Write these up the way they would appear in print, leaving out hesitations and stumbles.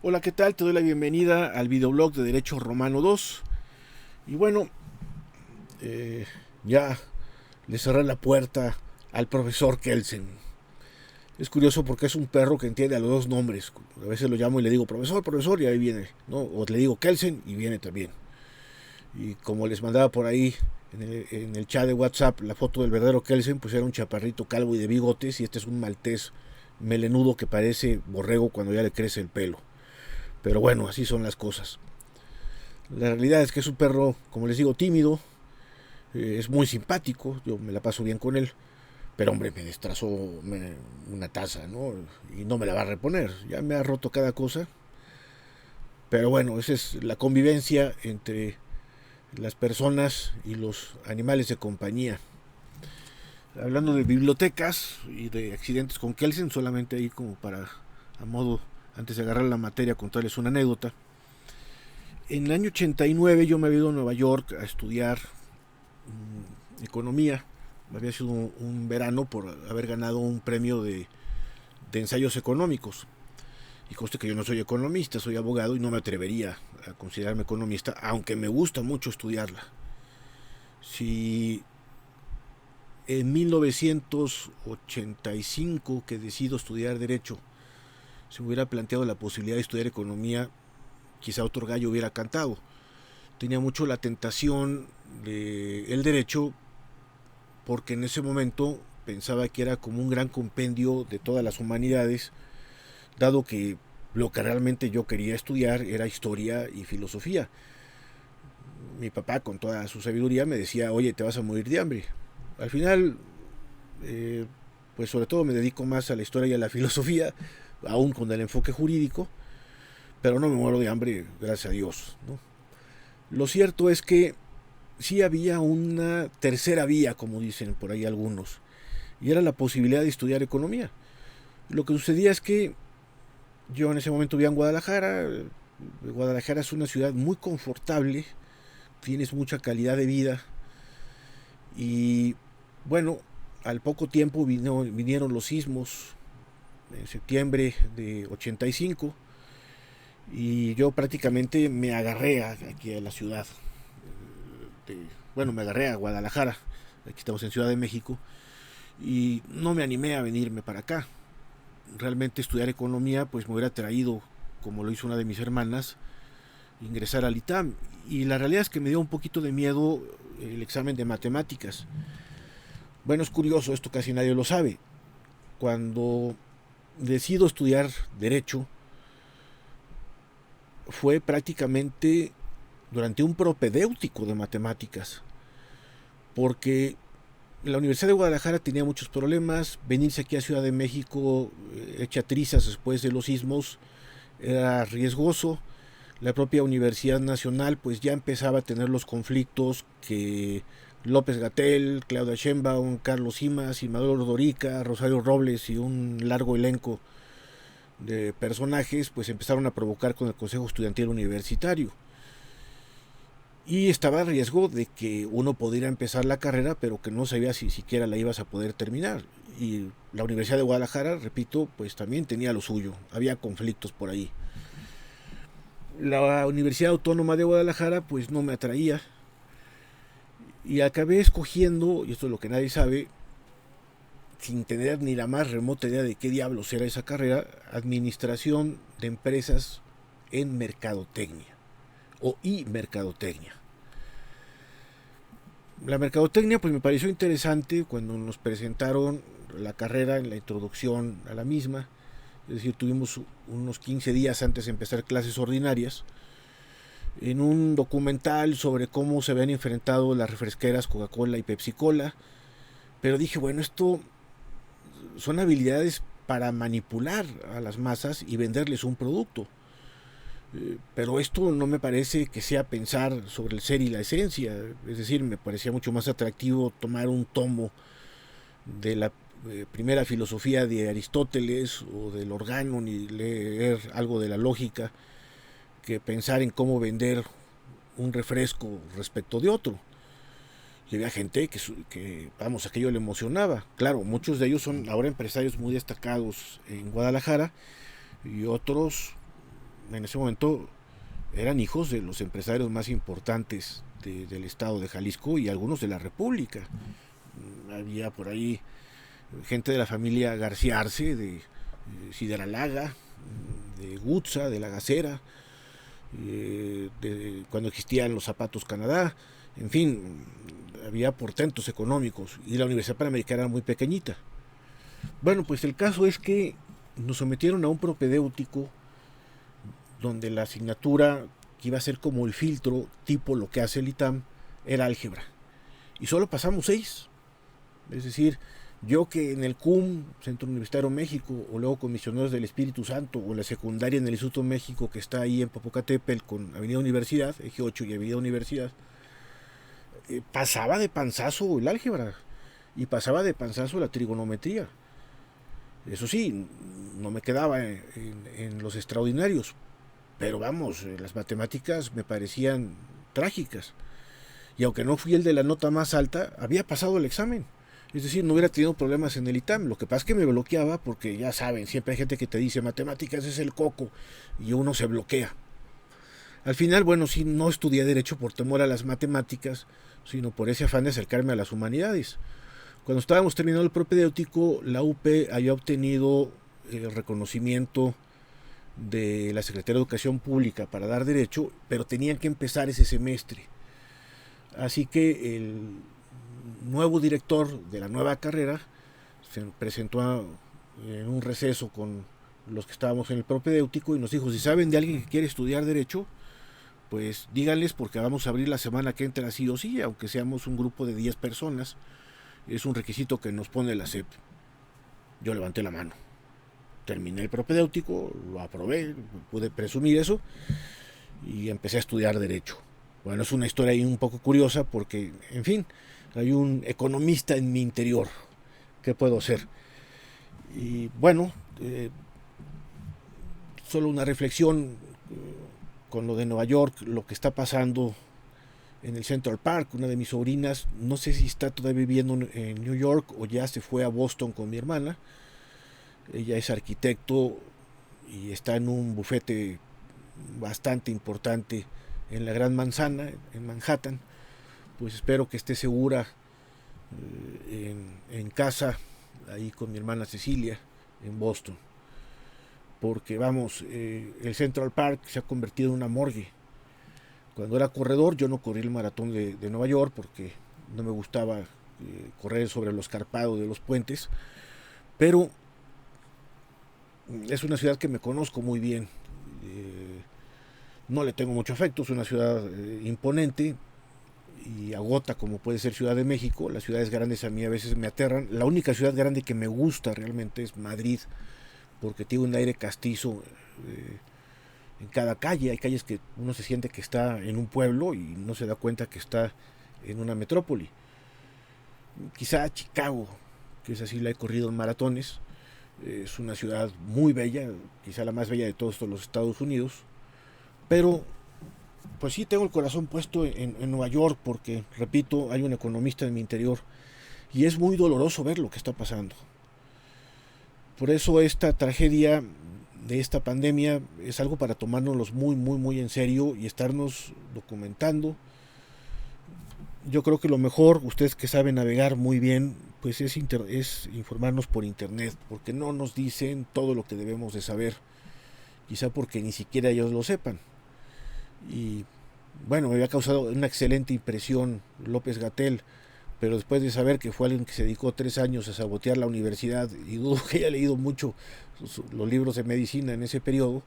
Hola, ¿qué tal? Te doy la bienvenida al videoblog de Derecho Romano 2. Y bueno, eh, ya le cerré la puerta al profesor Kelsen. Es curioso porque es un perro que entiende a los dos nombres. A veces lo llamo y le digo profesor, profesor, y ahí viene, ¿no? O le digo Kelsen y viene también. Y como les mandaba por ahí en el chat de WhatsApp la foto del verdadero Kelsen, pues era un chaparrito calvo y de bigotes, y este es un maltés melenudo que parece borrego cuando ya le crece el pelo. Pero bueno, así son las cosas. La realidad es que es un perro, como les digo, tímido, es muy simpático, yo me la paso bien con él, pero hombre, me destrozó una taza, ¿no? Y no me la va a reponer, ya me ha roto cada cosa, pero bueno, esa es la convivencia entre las personas y los animales de compañía. Hablando de bibliotecas y de accidentes con Kelsen, solamente ahí como para, a modo, antes de agarrar la materia, contarles una anécdota. En el año 89 yo me había ido a Nueva York a estudiar economía. Había sido un verano por haber ganado un premio de ensayos económicos. Y conste que yo no soy economista, soy abogado y no me atrevería a considerarme economista, aunque me gusta mucho estudiarla. Si en 1985 que decido estudiar Derecho se me hubiera planteado la posibilidad de estudiar economía, quizá otro gallo hubiera cantado. Tenía mucho la tentación del derecho porque en ese momento pensaba que era como un gran compendio de todas las humanidades, dado que lo que realmente yo quería estudiar era historia y filosofía. Mi papá, con toda su sabiduría, me decía, oye, te vas a morir de hambre. Al final, eh, pues sobre todo me dedico más a la historia y a la filosofía, aún con el enfoque jurídico, pero no me muero de hambre, gracias a Dios, ¿no? Lo cierto es que sí había una tercera vía, como dicen por ahí algunos, y era la posibilidad de estudiar economía. Lo que sucedía es que yo en ese momento vivía en Guadalajara. Guadalajara es una ciudad muy confortable, tienes mucha calidad de vida y bueno, al poco tiempo vinieron los sismos en septiembre de 85 y yo prácticamente me agarré aquí a la ciudad. Bueno, me agarré a Guadalajara, aquí estamos en Ciudad de México, y no me animé a venirme para acá. Realmente estudiar economía pues me hubiera traído, como lo hizo una de mis hermanas, ingresar al ITAM. Y la realidad es que me dio un poquito de miedo el examen de matemáticas. Bueno, es curioso, esto casi nadie lo sabe. Cuando decido estudiar Derecho, fue prácticamente durante un propedéutico de matemáticas, porque la Universidad de Guadalajara tenía muchos problemas, venirse aquí a Ciudad de México hecha trizas después de los sismos era riesgoso. La propia Universidad Nacional pues ya empezaba a tener los conflictos que López Gatel, Claudia Sheinbaum, Carlos Simas, Imadoro Dorica, Rosario Robles y un largo elenco de personajes pues empezaron a provocar con el Consejo Estudiantil Universitario. Y estaba a riesgo de que uno pudiera empezar la carrera pero que no sabía si siquiera la ibas a poder terminar. Y la Universidad de Guadalajara, repito, pues también tenía lo suyo, había conflictos por ahí. La Universidad Autónoma de Guadalajara pues no me atraía y acabé escogiendo, y esto es lo que nadie sabe, sin tener ni la más remota idea de qué diablos era esa carrera, administración de empresas en mercadotecnia o mercadotecnia. La mercadotecnia pues me pareció interesante cuando nos presentaron la carrera en la introducción a la misma, es decir, tuvimos unos 15 días antes de empezar clases ordinarias en un documental sobre cómo se habían enfrentado las refresqueras Coca-Cola y Pepsi-Cola. Pero dije, bueno, esto son habilidades para manipular a las masas y venderles un producto. Pero esto no me parece que sea pensar sobre el ser y la esencia. Es decir, me parecía mucho más atractivo tomar un tomo de la primera filosofía de Aristóteles o del Organon y leer algo de la lógica que pensar en cómo vender un refresco respecto de otro. Y había gente vamos, aquello le emocionaba. Claro, muchos de ellos son ahora empresarios muy destacados en Guadalajara y otros en ese momento eran hijos de los empresarios más importantes del estado de Jalisco y algunos de la República. Había por ahí gente de la familia García Arce, de Sideralaga, de Gutza, de La Gacera, cuando existían los Zapatos Canadá, en fin, había portentos económicos y la Universidad Panamericana era muy pequeñita. Bueno, pues el caso es que nos sometieron a un propedéutico donde la asignatura que iba a ser como el filtro, tipo lo que hace el ITAM, era álgebra. Y solo pasamos 6. Es decir, yo que en el CUM, Centro Universitario México, o luego con Misioneros del Espíritu Santo, o en la secundaria en el Instituto México, que está ahí en Popocatépetl, con Avenida Universidad, Eje 8 y Avenida Universidad, pasaba de panzazo el álgebra, y pasaba de panzazo la trigonometría. Eso sí, no me quedaba en los extraordinarios, pero vamos, las matemáticas me parecían trágicas. Y aunque no fui el de la nota más alta, había pasado el examen. Es decir, no hubiera tenido problemas en el ITAM. Lo que pasa es que me bloqueaba porque ya saben, siempre hay gente que te dice matemáticas es el coco y uno se bloquea. Al final, bueno, sí, no estudié Derecho por temor a las matemáticas, sino por ese afán de acercarme a las humanidades. Cuando estábamos terminando el propedéutico, la UP había obtenido el reconocimiento de la Secretaría de Educación Pública para dar Derecho, pero tenían que empezar ese semestre. Así que el nuevo director de la nueva carrera se presentó en un receso con los que estábamos en el propedéutico y nos dijo, si saben de alguien que quiere estudiar Derecho, pues díganles porque vamos a abrir la semana que entra sí o sí, aunque seamos un grupo de 10 personas. Es un requisito que nos pone la SEP. Yo levanté la mano. Terminé el propedéutico, lo aprobé, pude presumir eso y empecé a estudiar Derecho. Bueno, es una historia ahí un poco curiosa porque, en fin, hay un economista en mi interior. ¿Qué puedo hacer? Y bueno, solo una reflexión con lo de Nueva York, lo que está pasando en el Central Park. Una de mis sobrinas, no sé si está todavía viviendo en New York o ya se fue a Boston con mi hermana. Ella es arquitecto y está en un bufete bastante importante en la Gran Manzana, en Manhattan. Pues espero que esté segura en casa, ahí con mi hermana Cecilia, en Boston. Porque vamos, el Central Park se ha convertido en una morgue. Cuando era corredor, yo no corrí el maratón de Nueva York porque no me gustaba correr sobre lo escarpado de los puentes, pero es una ciudad que me conozco muy bien. No le tengo mucho afecto, es una ciudad imponente y agota como puede ser Ciudad de México. Las ciudades grandes a mí a veces me aterran. La única ciudad grande que me gusta realmente es Madrid, porque tiene un aire castizo en cada calle. Hay calles que uno se siente que está en un pueblo y no se da cuenta que está en una metrópoli. Quizá Chicago, que es así, la he corrido en maratones. Es una ciudad muy bella, quizá la más bella de todos los Estados Unidos. Pero pues sí tengo el corazón puesto en Nueva York porque, repito, hay un economista en mi interior y es muy doloroso ver lo que está pasando. Por eso esta tragedia de esta pandemia es algo para tomárnoslos muy en serio y estarnos documentando. Yo creo que lo mejor, ustedes que saben navegar muy bien, pues es informarnos por internet, porque no nos dicen todo lo que debemos de saber, quizá porque ni siquiera ellos lo sepan. Y bueno, me había causado una excelente impresión López-Gatell, pero después de saber que fue alguien que se dedicó 3 años a sabotear la universidad, y dudo que haya leído mucho los libros de medicina en ese periodo,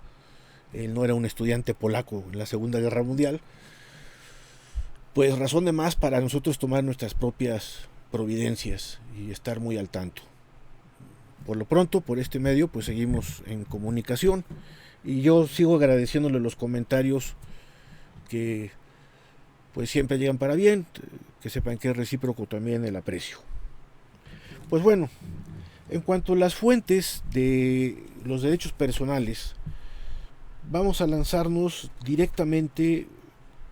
él no era un estudiante polaco en la Segunda Guerra Mundial, pues razón de más para nosotros tomar nuestras propias providencias y estar muy al tanto. Por lo pronto, por este medio, pues seguimos en comunicación y yo sigo agradeciéndole los comentarios que pues siempre llegan para bien, que sepan que es recíproco también el aprecio. Pues bueno, en cuanto a las fuentes de los derechos personales, vamos a lanzarnos directamente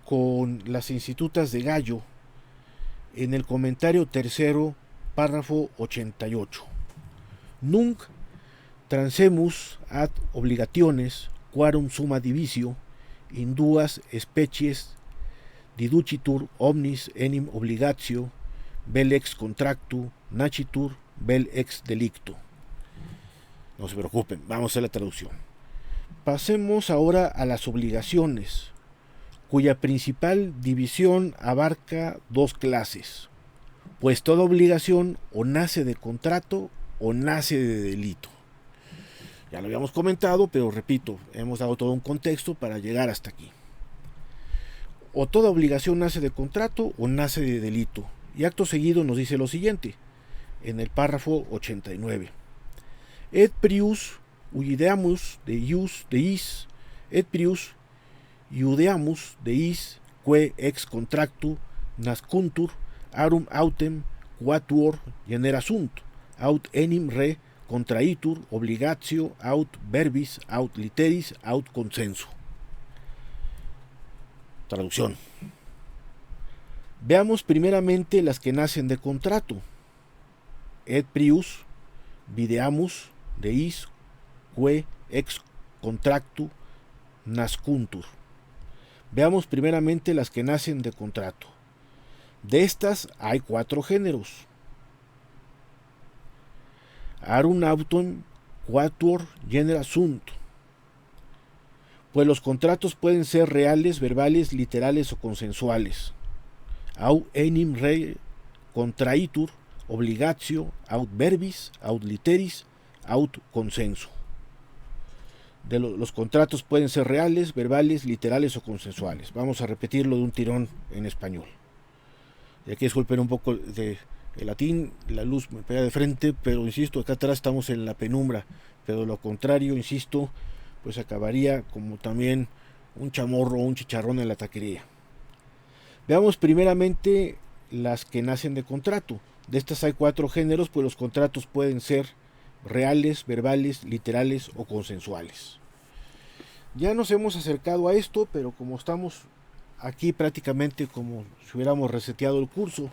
con las institutas de Gallo en el comentario tercero, párrafo 88. Nunc transemus ad obligationes quarum summa divisio in duas species diducitur omnis enim obligatio vel ex contractu nascitur vel ex delicto. No se preocupen, vamos a hacer la traducción. Pasemos ahora a las obligaciones, cuya principal división abarca dos clases, pues toda obligación o nace de contrato o nace de delito. Ya lo habíamos comentado, pero repito, hemos dado todo un contexto para llegar hasta aquí. O toda obligación nace de contrato o nace de delito. Y acto seguido nos dice lo siguiente, en el párrafo 89. Et prius iudeamus de ius deis, et prius iudeamus deis, que ex contractu nascuntur arum autem quatuor genera sunt, aut enim re contraitur obligatio aut verbis aut literis aut consensu. Traducción. Veamos primeramente las que nacen de contrato. Et prius videamus deis que ex contractu nascuntur. Veamos primeramente las que nacen de contrato. De estas hay 4 géneros. Arum autem quatuor genera sunt. Pues los contratos pueden ser reales, verbales, literales o consensuales. Au enim re contraitur obligatio aut verbis aut literis aut consensu. Los contratos pueden ser reales, verbales, literales o consensuales. Vamos a repetirlo de un tirón en español. Y aquí disculpen un poco de latín, la luz me pega de frente, pero insisto, acá atrás estamos en la penumbra, pero de lo contrario, insisto, pues acabaría como también un chamorro o un chicharrón en la taquería. Veamos primeramente las que nacen de contrato. De estas hay 4 géneros, pues los contratos pueden ser reales, verbales, literales o consensuales. Ya nos hemos acercado a esto, pero como estamos aquí prácticamente como si hubiéramos reseteado el curso,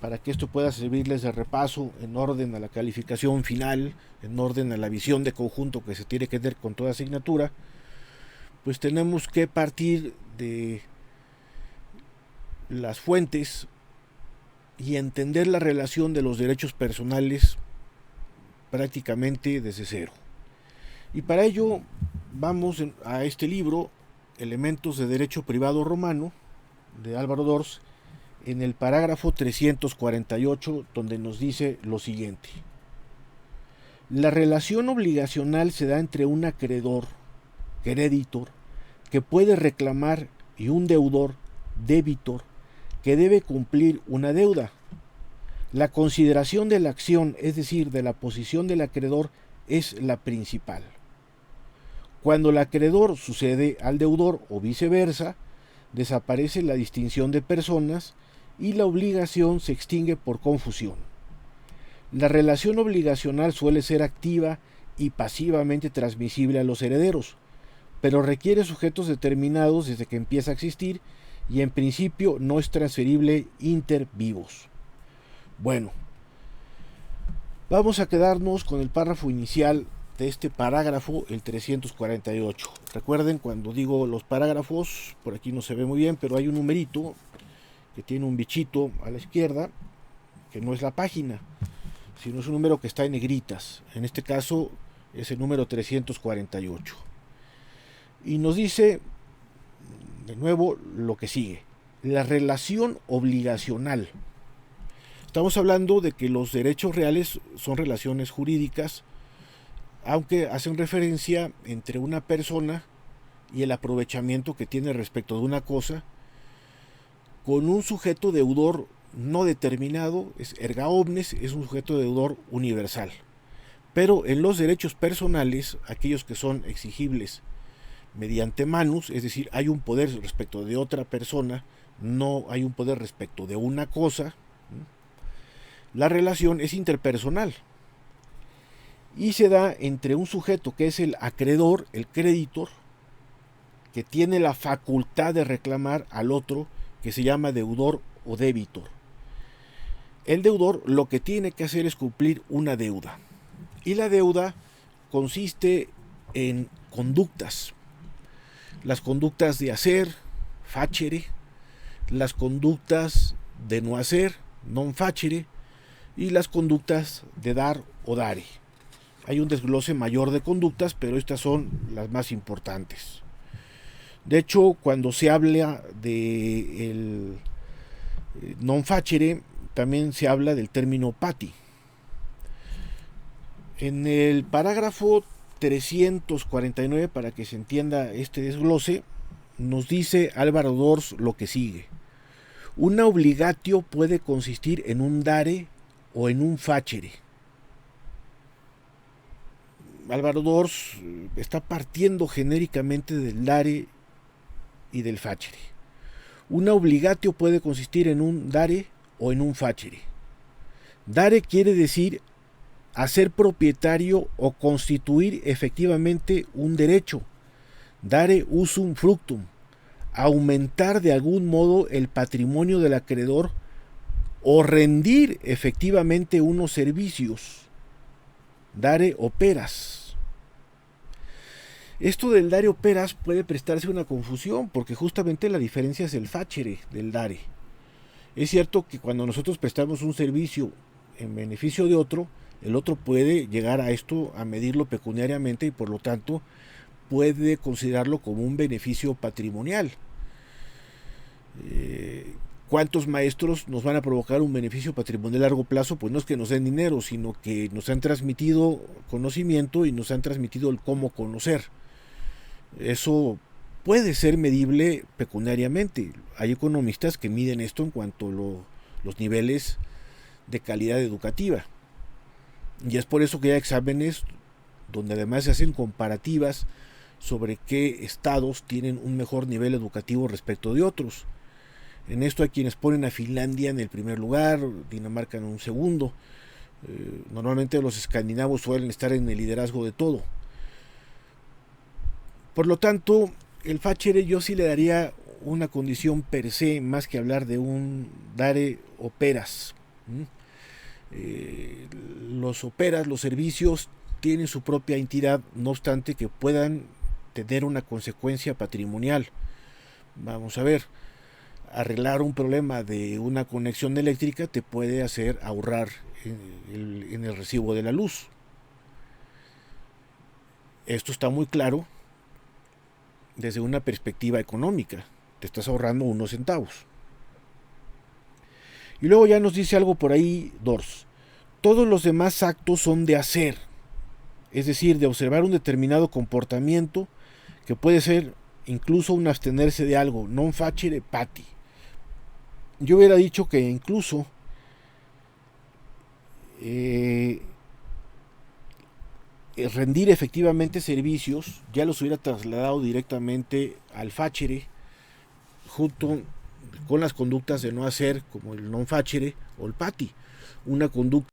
para que esto pueda servirles de repaso en orden a la calificación final, en orden a la visión de conjunto que se tiene que tener con toda asignatura, pues tenemos que partir de las fuentes y entender la relación de los derechos personales prácticamente desde cero. Y para ello vamos a este libro, Elementos de Derecho Privado Romano, de Álvaro Dors, en el parágrafo 348, donde nos dice lo siguiente. La relación obligacional se da entre un acreedor, creditor, que puede reclamar, y un deudor, debitor, que debe cumplir una deuda. La consideración de la acción, es decir, de la posición del acreedor, es la principal. Cuando el acreedor sucede al deudor o viceversa, desaparece la distinción de personas y la obligación se extingue por confusión. La relación obligacional suele ser activa y pasivamente transmisible a los herederos, pero requiere sujetos determinados desde que empieza a existir y en principio no es transferible inter vivos. Bueno, vamos a quedarnos con el párrafo inicial de este parágrafo, el 348. Recuerden, cuando digo los parágrafos, por aquí no se ve muy bien, pero hay un numerito que tiene un bichito a la izquierda, que no es la página, sino es un número que está en negritas. En este caso es el número 348. Y nos dice, de nuevo, lo que sigue. La relación obligacional. Estamos hablando de que los derechos reales son relaciones jurídicas, aunque hacen referencia entre una persona y el aprovechamiento que tiene respecto de una cosa, con un sujeto deudor no determinado, es erga omnes, es un sujeto deudor universal. Pero en los derechos personales, aquellos que son exigibles mediante manus, es decir, hay un poder respecto de otra persona, no hay un poder respecto de una cosa, la relación es interpersonal y se da entre un sujeto que es el acreedor, el creditor, que tiene la facultad de reclamar al otro, que se llama deudor o debitor. El deudor lo que tiene que hacer es cumplir una deuda, y la deuda consiste en conductas. Las conductas de hacer, facere, las conductas de no hacer, non facere, y las conductas de dar o dare. Hay un desglose mayor de conductas, pero estas son las más importantes. De hecho, cuando se habla de el non facere, también se habla del término pati. En el parágrafo 349, para que se entienda este desglose, nos dice Álvaro Dors lo que sigue. Una obligatio puede consistir en un dare o en un facere. Álvaro Dors está partiendo genéricamente del dare y del facere. Una obligatio puede consistir en un dare o en un facere. Dare quiere decir hacer propietario o constituir efectivamente un derecho. Dare usum fructum, aumentar de algún modo el patrimonio del acreedor o rendir efectivamente unos servicios. Dare operas. Esto del dare operas puede prestarse una confusión porque justamente la diferencia es el facere del dare. Es cierto que cuando nosotros prestamos un servicio en beneficio de otro, el otro puede llegar a esto, a medirlo pecuniariamente y por lo tanto puede considerarlo como un beneficio patrimonial. ¿Cuántos maestros nos van a provocar un beneficio patrimonial a largo plazo? Pues no es que nos den dinero, sino que nos han transmitido conocimiento y nos han transmitido el cómo conocer. Eso puede ser medible pecuniariamente. Hay economistas que miden esto en cuanto a los niveles de calidad educativa. Y es por eso que hay exámenes donde además se hacen comparativas sobre qué estados tienen un mejor nivel educativo respecto de otros. En esto hay quienes ponen a Finlandia en el primer lugar, Dinamarca en un segundo. Normalmente los escandinavos suelen estar en el liderazgo de todo. Por lo tanto, el facere yo sí le daría una condición per se, más que hablar de un dare operas. Los operas, los servicios, tienen su propia entidad, no obstante que puedan tener una consecuencia patrimonial. Vamos a ver, arreglar un problema de una conexión eléctrica te puede hacer ahorrar en el recibo de la luz. Esto está muy claro desde una perspectiva económica. Te estás ahorrando unos centavos. Y luego ya nos dice algo por ahí Dors. Todos los demás actos son de hacer, es decir, de observar un determinado comportamiento que puede ser incluso un abstenerse de algo, non facere pati. Yo hubiera dicho que incluso rendir efectivamente servicios ya los hubiera trasladado directamente al facere junto con las conductas de no hacer como el non facere o el pati. Una conducta